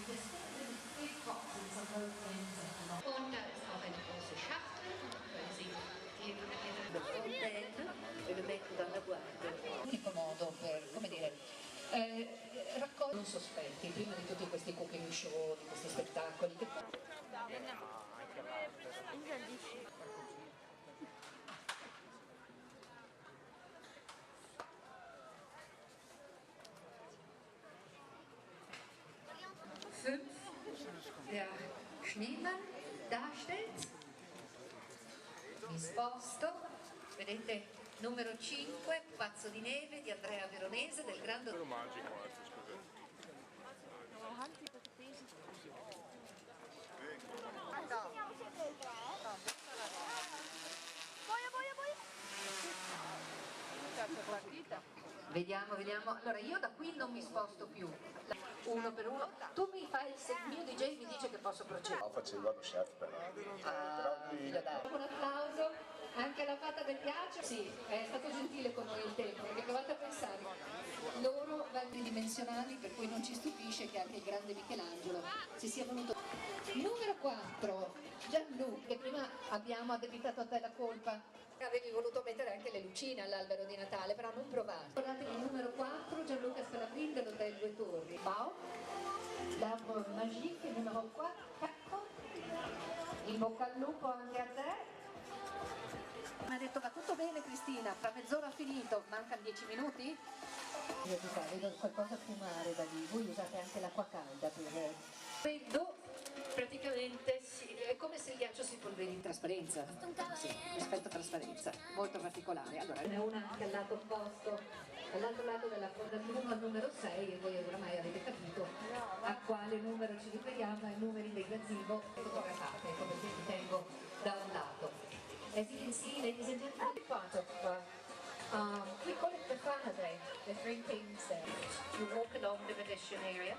Und da ist auch eine große Schachtel, können Sie die fontaine e lo metto dalla guardia. L'unico modo per, come dire, raccogliere non sospetti prima di tutti questi cooking show, di questi spettacoli che Fünf der Schneemann darstellt. Mi sposto, vedete numero 5, Pupazzo di neve di Andrea Veronese del Grande. Magico questo, scusa. Vediamo, vediamo. Allora io da qui non mi sposto più. Uno per uno. Tu mi fai il mio DJ mi dice che posso procedere. No, faceva lo chef però. Un applauso anche alla fatta del ghiaccio. Sì, è stato gentile con noi il tempo, perché provate a pensare. Loro vanno dimensionali, per cui non ci stupisce che anche il grande Michelangelo si sia venuto. Numero 4, Gianluca, che prima abbiamo addebitato a te la colpa. Avevi voluto mettere anche le lucine all'albero di Natale, però non provate. Guardate il numero 4, Gianluca Scalabrin dell'Hotel Due Torri. Bao, l'arbre magique, numero 4, in bocca al lupo anche a te. Mi ha detto va tutto bene Cristina, fra mezz'ora finito, mancano 10 minuti? Io vedo qualcosa fumare da lì, voi usate anche l'acqua calda per... Freddo, praticamente è come se il ghiaccio si polverizza in trasparenza, sì, rispetto a trasparenza, molto particolare. Allora, ce n'è una anche al lato opposto, all'altro lato dal numero 6 e voi oramai avete capito a quale numero ci riferiamo, ai numeri del gazebo fotografate, ecco perché li tengo da un lato. As you can see, ladies and gentlemen, part of we call it the Fana Day, the three things there. You walk along the pedestrian area.